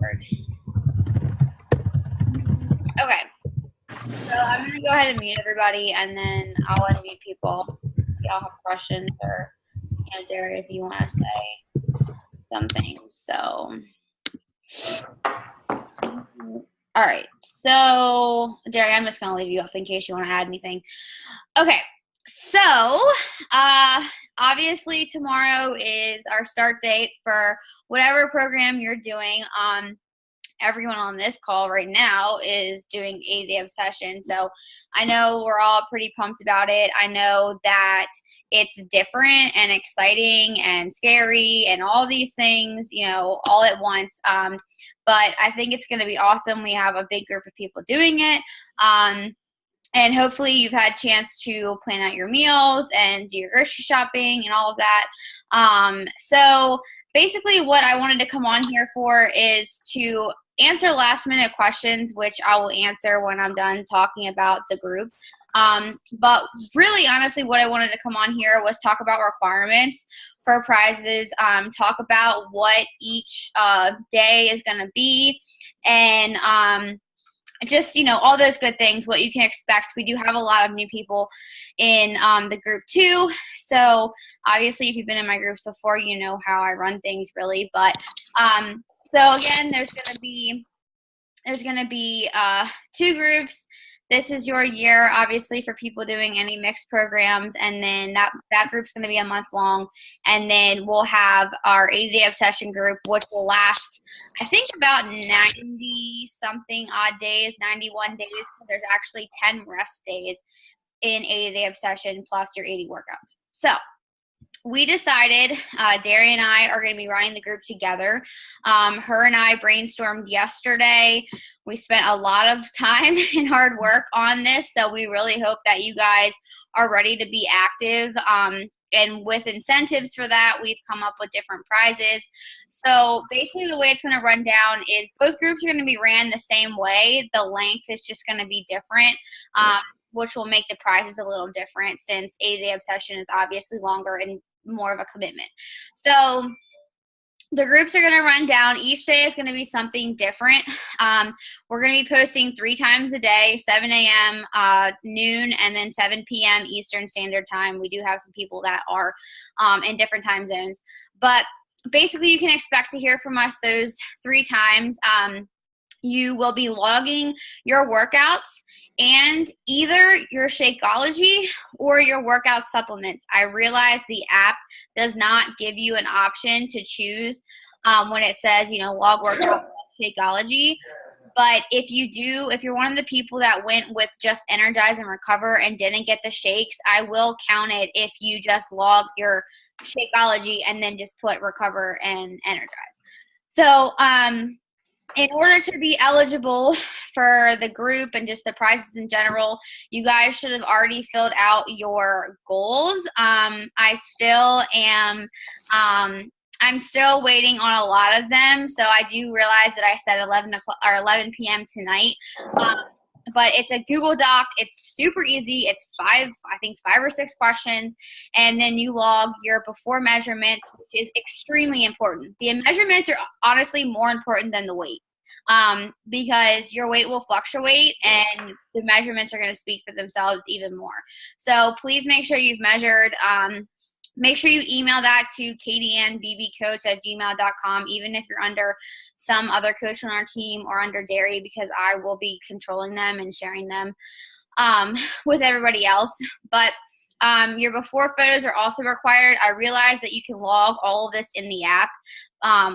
record. Okay, so I'm gonna go ahead and mute everybody, and then I'll unmute people. If y'all have questions, or Derek, if you want to say something. So, all right. So, Derek, I'm just gonna leave you up in case you want to add anything. Okay. So, obviously tomorrow is our start date for whatever program you're doing. Everyone on this call right now is doing 80-day obsession. So I know we're all pretty pumped about it. I know that it's different and exciting and scary and all these things, all at once. But I think it's going to be awesome. We have a big group of people doing it. And hopefully you've had a chance to plan out your meals and do your grocery shopping and all of that. So basically what I wanted to come on here for is to answer last minute questions, which I will answer when I'm done talking about the group. But really, honestly, what I wanted to come on here was talk about requirements for prizes, talk about what each day is going to be, and just, all those good things, what you can expect. We do have a lot of new people in the group too. So obviously if you've been in my groups before, you know how I run things really. But so again, there's going to be 2 groups. This is your year, obviously, for people doing any mixed programs, and then that group's going to be a month long, and then we'll have our 80-day obsession group, which will last, I think, about 90-something odd days, 91 days, because there's actually 10 rest days in 80-day obsession plus your 80 workouts. So we decided, Derry and I are going to be running the group together. Her and I brainstormed yesterday. We spent a lot of time and hard work on this, so we really hope that you guys are ready to be active. And with incentives for that, we've come up with different prizes. So basically the way it's going to run down is both groups are going to be ran the same way. The length is just going to be different. Which will make the prizes a little different since 80-day obsession is obviously longer and more of a commitment. So the groups are going to run down. Each day is going to be something different. We're going to be posting 3 times a day, 7 a.m., noon, and then 7 p.m. Eastern Standard Time. We do have some people that are in different time zones. But basically you can expect to hear from us those 3 times. You will be logging your workouts and either your Shakeology or your workout supplements. I realize the app does not give you an option to choose when it says, log workout Shakeology. But if you're one of the people that went with just Energize and Recover and didn't get the shakes, I will count it if you just log your Shakeology and then just put Recover and Energize. So, in order to be eligible for the group and just the prizes in general, you guys should have already filled out your goals. I still am, I'm still waiting on a lot of them. So I do realize that I said 11 p.m. tonight. But it's a Google Doc. It's super easy. It's 5 or 6 questions. And then you log your before measurements, which is extremely important. The measurements are honestly more important than the weight, because your weight will fluctuate and the measurements are going to speak for themselves even more. So please make sure you've measured. Make sure you email that to katieannbbcoach@gmail.com, even if you're under some other coach on our team or under Derry, because I will be controlling them and sharing them with everybody else. But your before photos are also required. I realize that you can log all of this in the app,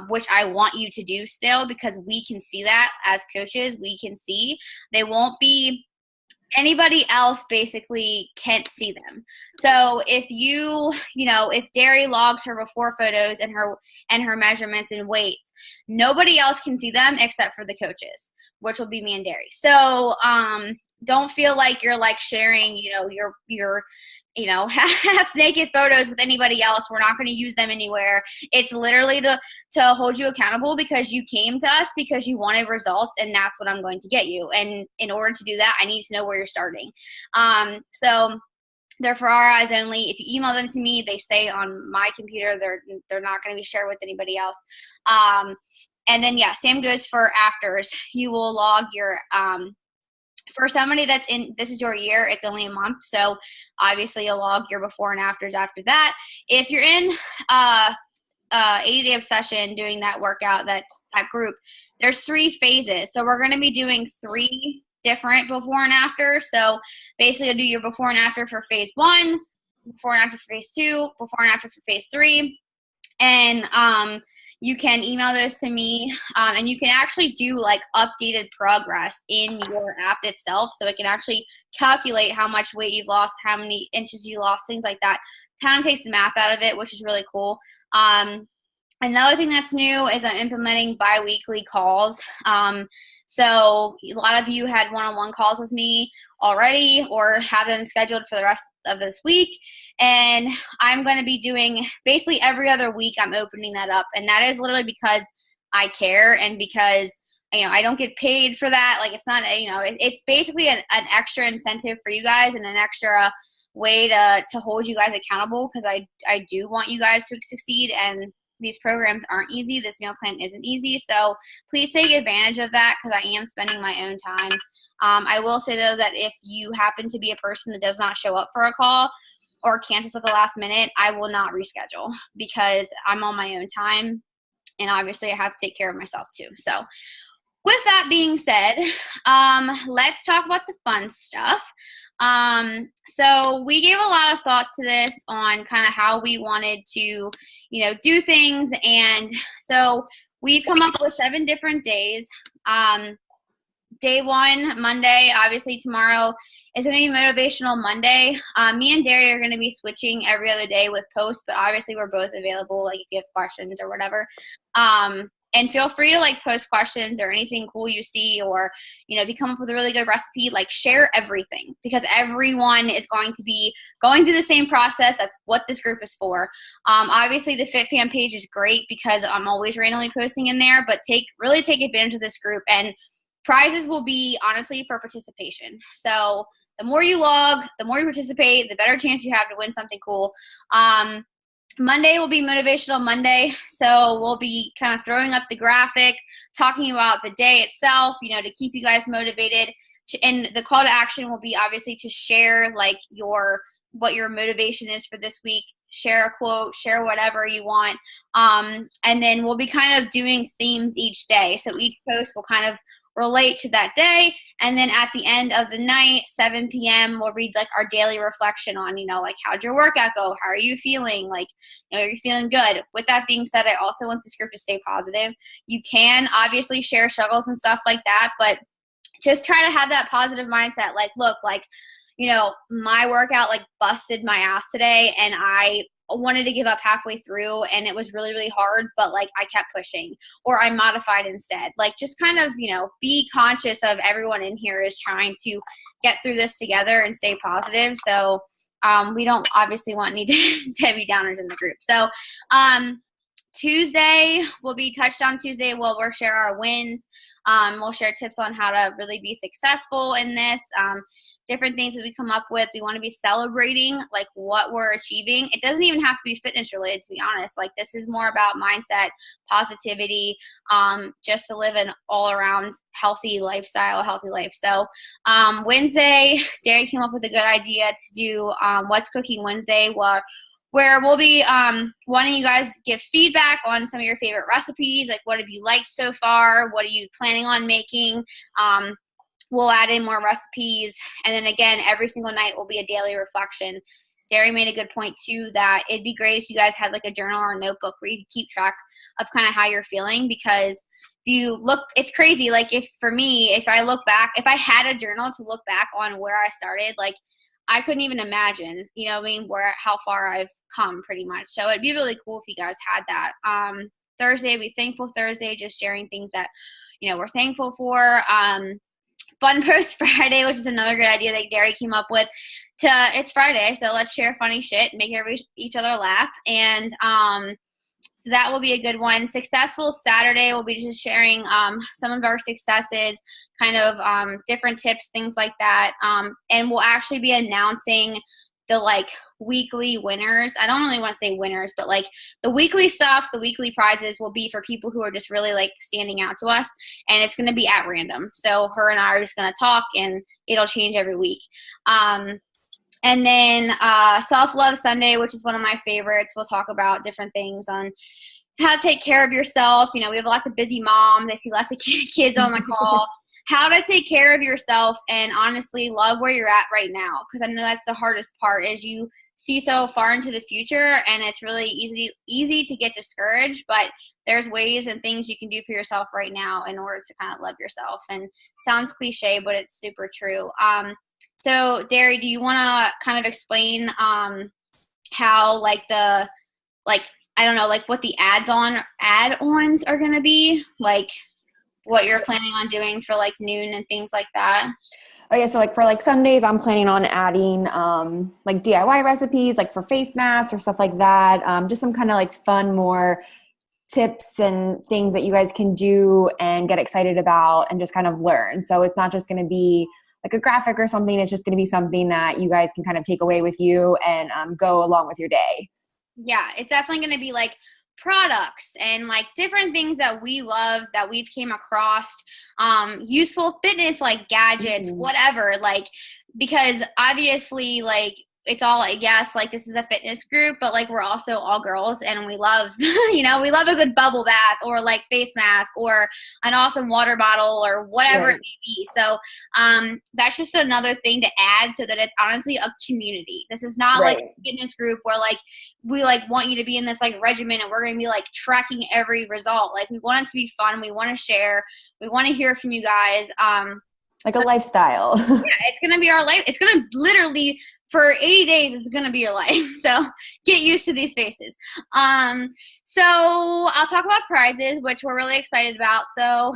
which I want you to do still, because we can see that as coaches. We can see. They won't be anybody else basically can't see them. So if if Derry logs her before photos and her measurements and weights, nobody else can see them except for the coaches, which will be me and Derry. So don't feel like you're like sharing, your half naked photos with anybody else. We're not going to use them anywhere. It's literally to hold you accountable, because you came to us because you wanted results, and that's what I'm going to get you. And in order to do that, I need to know where you're starting. So they're for our eyes only. If you email them to me, they stay on my computer. They're not going to be shared with anybody else. And then, yeah, same goes for afters. You will log your, for somebody that's in, this is your year, it's only a month. So obviously you'll log your before and afters after that. If you're in 80-day obsession doing that workout, that group, there's 3 phases. So we're going to be doing 3 different before and after. So basically you'll do your before and after for phase 1, before and after for phase 2, before and after for phase 3. And you can email those to me, and you can actually do like updated progress in your app itself. So it can actually calculate how much weight you've lost, how many inches you lost, things like that. Kind of takes the math out of it, which is really cool. Another thing that's new is I'm implementing bi-weekly calls. So a lot of you had one-on-one calls with me already or have them scheduled for the rest of this week. And I'm going to be doing basically every other week I'm opening that up. And that is literally because I care and because, I don't get paid for that. Like it's not, it's basically an extra incentive for you guys and an extra way to hold you guys accountable, because I do want you guys to succeed, and these programs aren't easy. This meal plan isn't easy. So please take advantage of that, because I am spending my own time. I will say, though, that if you happen to be a person that does not show up for a call or cancels at the last minute, I will not reschedule, because I'm on my own time. And obviously I have to take care of myself too. So with that being said, let's talk about the fun stuff. So we gave a lot of thought to this on kind of how we wanted to, do things. And so we've come up with 7 different days. Day 1, Monday, obviously tomorrow is going to be Motivational Monday. Me and Derry are going to be switching every other day with posts, but obviously we're both available, like if you have questions or whatever. And feel free to post questions or anything cool you see, or, if you come up with a really good recipe, share everything, because everyone is going to be going through the same process. That's what this group is for. Obviously the FitFam page is great because I'm always randomly posting in there, but really take advantage of this group, and prizes will be honestly for participation. So the more you log, the more you participate, the better chance you have to win something cool. Monday will be Motivational Monday, so we'll be kind of throwing up the graphic, talking about the day itself, to keep you guys motivated. And the call to action will be obviously to share what your motivation is for this week. Share a quote, share whatever you want. And then we'll be kind of doing themes each day. So each post will kind of relate to that day. And then at the end of the night, 7 p.m., we'll read our daily reflection on, how'd your workout go? How are you feeling? Are you feeling good? With that being said, I also want this group to stay positive. You can obviously share struggles and stuff like that, but just try to have that positive mindset. Look, my workout busted my ass today, and I wanted to give up halfway through, and it was really, really hard, but I kept pushing, or I modified instead. Just kind of, be conscious of everyone in here is trying to get through this together and stay positive. So we don't obviously want any Debbie Downers in the group. So Tuesday will be Touchdown Tuesday. We'll share our wins. We'll share tips on how to really be successful in this. Different things that we come up with. We want to be celebrating what we're achieving. It doesn't even have to be fitness related, to be honest. This is more about mindset, positivity, just to live an all around healthy lifestyle, healthy life. So Wednesday, Derry came up with a good idea to do What's Cooking Wednesday, where we'll be wanting you guys to give feedback on some of your favorite recipes. What have you liked so far? What are you planning on making? We'll add in more recipes. And then again, every single night will be a daily reflection. Derry made a good point too, that it'd be great if you guys had a journal or a notebook where you could keep track of kind of how you're feeling, because if you look, it's crazy. If I look back, if I had a journal to look back on where I started, I couldn't even imagine, how far I've come pretty much. So it'd be really cool if you guys had that. Thursday, be Thankful Thursday, just sharing things that, we're thankful for. Fun Post Friday, which is another good idea that Derry came up with. It's Friday, so let's share funny shit and make each other laugh. And so that will be a good one. Successful Saturday, we'll be just sharing some of our successes, kind of different tips, things like that. And we'll actually be announcing the like weekly winners. I don't really want to say winners, but like the weekly stuff, the weekly prizes will be for people who are just really like standing out to us, and it's going to be at random. So her and I are just going to talk, and it'll change every week. And then Self-Love Sunday, which is one of my favorites. We'll talk about different things on how to take care of yourself. You know, we have lots of busy moms. I see lots of kids on the call. How to take care of yourself and honestly love where you're at right now, because I know that's the hardest part, is you see so far into the future and it's really easy to get discouraged, but there's ways and things you can do for yourself right now in order to kind of love yourself. And it sounds cliche, but it's super true. So Derry, do you want to kind of explain how like the, like, I don't know, like what the add-ons are going to be, like what you're planning on doing for like noon and things like that? Oh yeah, so like for like Sundays, I'm planning on adding like DIY recipes, like for face masks or stuff like that. Just some kind of like fun, more tips and things that you guys can do and get excited about and just kind of learn. So it's not just going to be like a graphic or something. It's just going to be something that you guys can kind of take away with you and go along with your day. Yeah, it's definitely going to be like products and like different things that we love that we've came across, useful fitness, like gadgets, whatever, like, because obviously like it's all, I guess, like this is a fitness group, but like we're also all girls and we love, you know, we love a good bubble bath or like face mask or an awesome water bottle or whatever it may be. So that's just another thing to add so that it's honestly a community. This is not like a fitness group where like we like want you to be in this like regimen and we're going to be like tracking every result. Like we want it to be fun. We want to share. We want to hear from you guys. Like a lifestyle. Yeah, it's going to be our life. It's going to literally, for 80 days, it's going to be your life. So get used to these faces. So I'll talk about prizes, which we're really excited about. So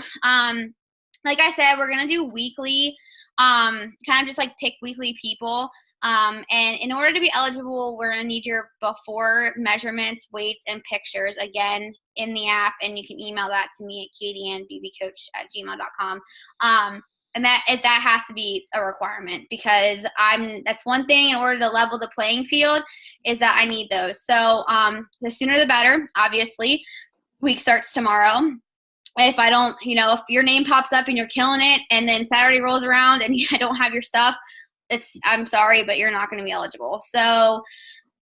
like I said, we're going to do weekly, kind of just like pick weekly people. And in order to be eligible, we're going to need your before measurements, weights, and pictures, again, in the app. And you can email that to me at katiannbbcoach@gmail.com. And that has to be a requirement, because that's one thing in order to level the playing field, is that I need those. So the sooner the better, obviously. Week starts tomorrow. If I don't, you know, if your name pops up and you're killing it and then Saturday rolls around and I don't have your stuff, I'm sorry, but you're not going to be eligible. So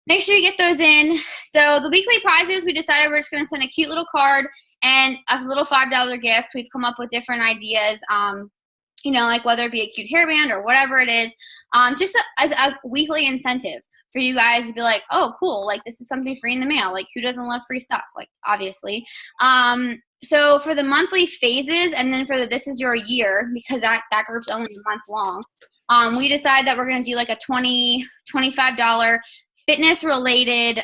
make sure you get those in. So the weekly prizes, we decided we're just going to send a cute little card and a little $5 gift. We've come up with different ideas, you know, like whether it be a cute hairband or whatever it is, just as a weekly incentive for you guys to be like, oh, cool, like this is something free in the mail. Like who doesn't love free stuff? Like obviously. So for the monthly phases, and then for the This Is Your Year, because that group's only a month long, we decided that we're going to do like a $25 fitness related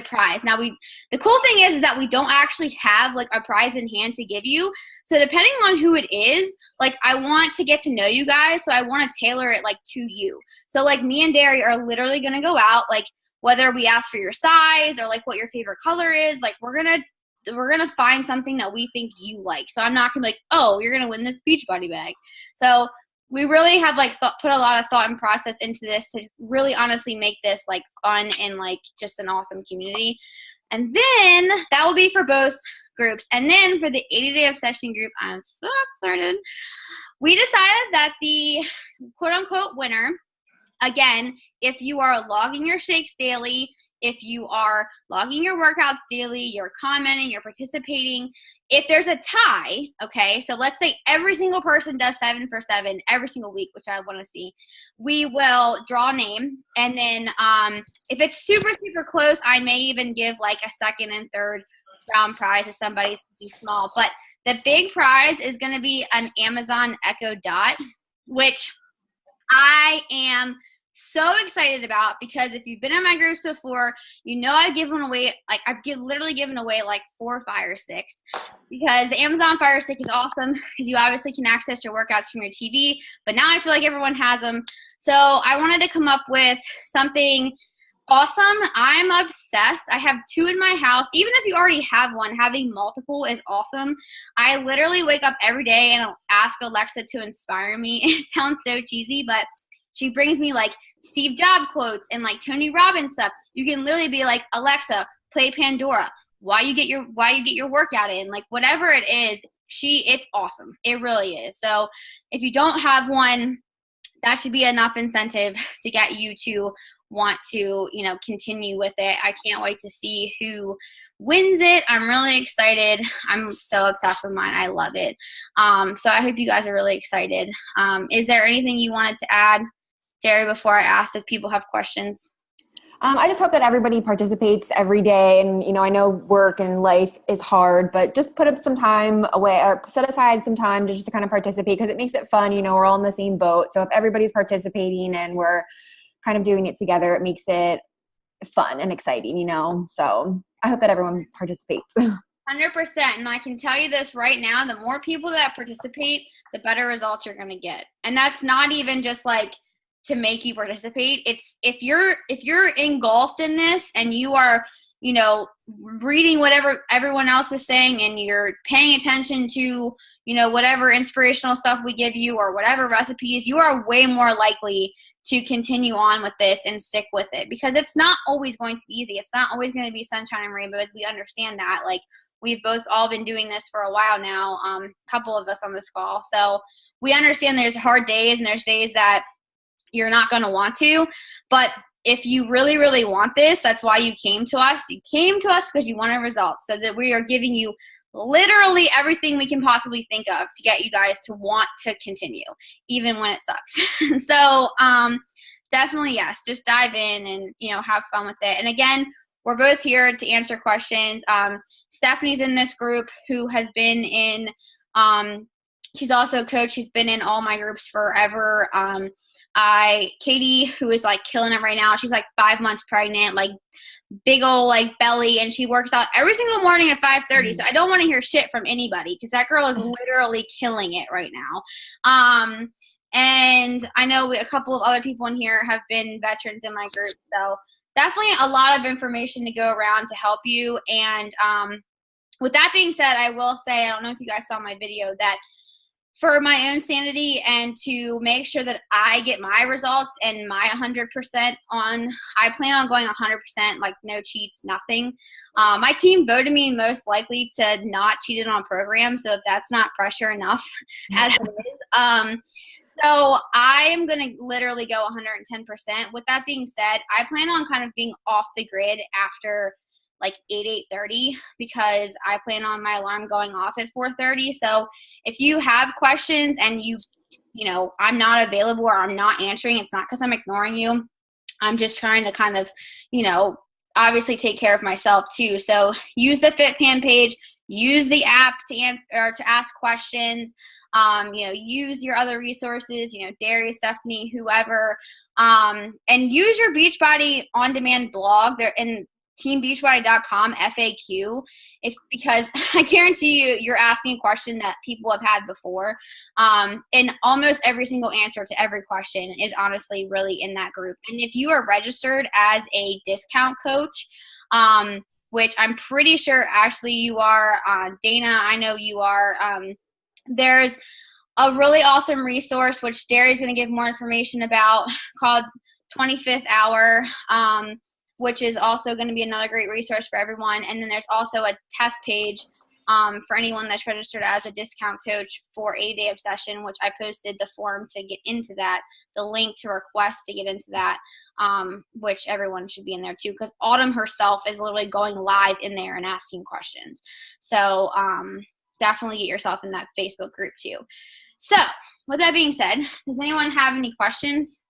prize. Now the cool thing is that we don't actually have like a prize in hand to give you. So depending on who it is, like I want to get to know you guys. So I want to tailor it like to you. So like me and Derry are literally going to go out, like whether we ask for your size or like what your favorite color is, like we're going to find something that we think you like. So I'm not going to be like, oh, you're going to win this Beachbody bag. So we really have like put a lot of thought and process into this to really honestly make this like fun and like just an awesome community. And then that will be for both groups. And then for the 80-day obsession group, I'm so excited. We decided that the quote unquote winner, again, if you are logging your shakes daily, if you are logging your workouts daily, you're commenting, you're participating, if there's a tie, okay, so let's say every single person does 7 for 7 every single week, which I want to see, we will draw a name. And then if it's super, super close, I may even give like a second and third round prize to somebody small. But the big prize is going to be an Amazon Echo Dot, which I am so excited about, because if you've been in my groups before, you know I've given away, like literally given away like 4 Fire Sticks, because the Amazon Fire Stick is awesome because you obviously can access your workouts from your TV, but now I feel like everyone has them. So I wanted to come up with something awesome. I'm obsessed. I have 2 in my house. Even if you already have one, having multiple is awesome. I literally wake up every day and I'll ask Alexa to inspire me. It sounds so cheesy, but she brings me like Steve Jobs quotes and like Tony Robbins stuff. You can literally be like, Alexa, play Pandora. Why you get your workout in, like whatever it is, it's awesome. It really is. So if you don't have one, that should be enough incentive to get you to want to, continue with it. I can't wait to see who wins it. I'm really excited. I'm so obsessed with mine. I love it. So I hope you guys are really excited. Is there anything you wanted to add, Derry, before I ask if people have questions? I just hope that everybody participates every day. And, I know work and life is hard, but just put up some time away or set aside some time to just to kind of participate, because it makes it fun. We're all in the same boat. So if everybody's participating and we're kind of doing it together, it makes it fun and exciting, So I hope that everyone participates. 100%. And I can tell you this right now, the more people that participate, the better results you're going to get. And that's not even just like to make you participate. It's if you're engulfed in this and you are, reading whatever everyone else is saying and you're paying attention to, whatever inspirational stuff we give you or whatever recipes, you are way more likely to continue on with this and stick with it, because it's not always going to be easy. It's not always going to be sunshine and rainbows. We understand that. Like, we've both all been doing this for a while now, a couple of us on this call. So we understand there's hard days and there's days that you're not going to want to, but if you really, really want this, that's why you came to us. You came to us because you wanted results, so that we are giving you literally everything we can possibly think of to get you guys to want to continue, even when it sucks. So definitely, yes, just dive in and, have fun with it. And again, we're both here to answer questions. Stephanie's in this group, who has been in, she's also a coach. She's been in all my groups forever. Katie, who is like killing it right now, she's like 5 months pregnant, like big old like belly, and she works out every single morning at 5:30. So I don't want to hear shit from anybody, because that girl is literally killing it right now. And I know a couple of other people in here have been veterans in my group, so definitely a lot of information to go around to help you. And with that being said, I will say, I don't know if you guys saw my video, that for my own sanity and to make sure that I get my results and my 100% I plan on going 100%, like no cheats, nothing. My team voted me most likely to not cheat it on a program, so if that's not pressure enough as it is. So I am going to literally go 110%. With that being said, I plan on kind of being off the grid after like 8:30, because I plan on my alarm going off at 4:30. So if you have questions and I'm not available or I'm not answering, it's not because I'm ignoring you. I'm just trying to kind of, obviously take care of myself too. So use the FitPan page, use the app to answer or to ask questions. Use your other resources, Derry, Stephanie, whoever, and use your Beachbody on-demand blog. They're in teambeachbody.com FAQ, because I guarantee you're asking a question that people have had before. And almost every single answer to every question is honestly really in that group. And if you are registered as a discount coach, which I'm pretty sure actually you are, Dana, I know you are, there's a really awesome resource, which Derry's going to give more information about, called 25th Hour, which is also going to be another great resource for everyone. And then there's also a test page for anyone that's registered as a discount coach for 80-Day Obsession, which I posted the form to get into that, the link to request to get into that, which everyone should be in there too, because Autumn herself is literally going live in there and asking questions. So definitely get yourself in that Facebook group too. So with that being said, does anyone have any questions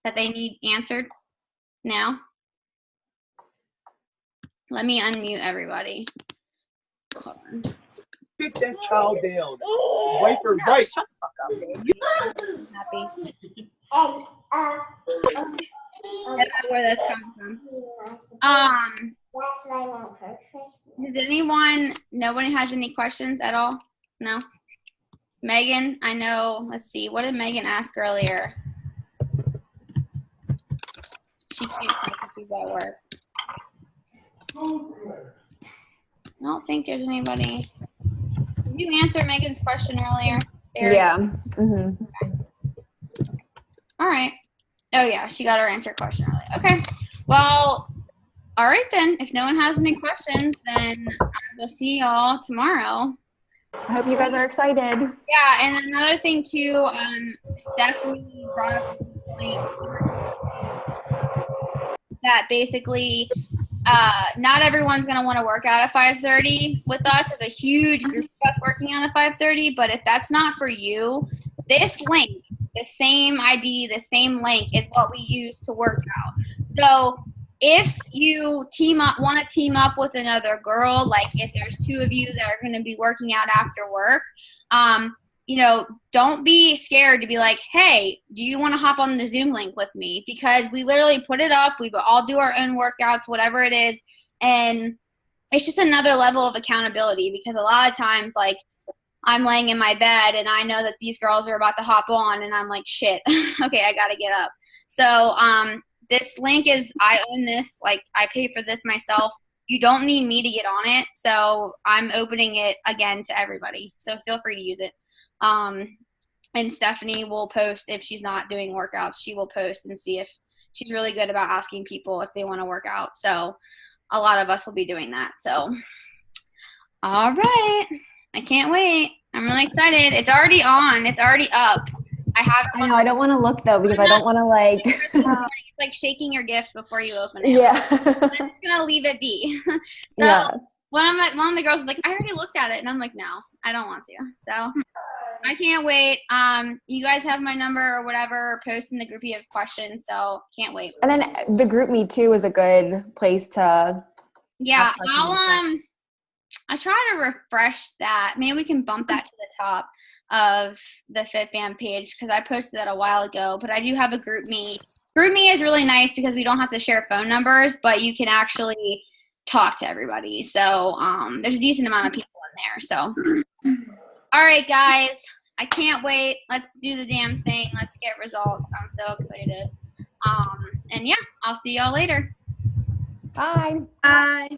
that they need answered now? Let me unmute everybody. Hold on. Sit that child down. Wipe her right. Shut the fuck up, baby. Happy. I don't know where that's coming from. Does anyone, nobody has any questions at all? No? Megan, I know, let's see, what did Megan ask earlier? She can't talk if she's at work. I don't think there's anybody. Did you answer Megan's question earlier? Derry? Yeah. Mm-hmm. All right. Oh yeah, she got her answer question early. Okay. Well, all right then. If no one has any questions, then we'll see y'all tomorrow. I hope you guys are excited. Yeah, and another thing too, Stephanie brought up a point that basically not everyone's going to want to work out at 5:30 with us. There's a huge group of us working out at 5:30, but if that's not for you, this link, the same ID, the same link is what we use to work out. So if you want to team up with another girl, like if there's two of you that are going to be working out after work, don't be scared to be like, hey, do you want to hop on the Zoom link with me? Because we literally put it up. We all do our own workouts, whatever it is. And it's just another level of accountability, because a lot of times, like, I'm laying in my bed and I know that these girls are about to hop on and I'm like, shit, okay, I got to get up. So this link is, I own this. Like, I pay for this myself. You don't need me to get on it. So I'm opening it again to everybody. So feel free to use it. And Stephanie will post, if she's not doing workouts, she will post and see if she's really good about asking people if they want to work out. So a lot of us will be doing that. So, all right. I can't wait. I'm really excited. It's already on. It's already up. I know. I don't want to look though, because I don't want to like. It's like shaking your gift before you open it. Yeah. I'm just gonna leave it be. So yeah. one of the girls was like, I already looked at it, and I'm like, no, I don't want to. So I can't wait. You guys have my number or whatever. Post in the group if you have questions. So can't wait. And then the group me too is a good place to. Yeah, I try to refresh that. Maybe we can bump that to the top of the FitBand page, because I posted that a while ago. But I do have a group me. Group me is really nice because we don't have to share phone numbers, but you can actually talk to everybody. So there's a decent amount of people in there. So all right, guys, I can't wait. Let's do the damn thing. Let's get results. I'm so excited. And yeah, I'll see y'all later. Bye. Bye.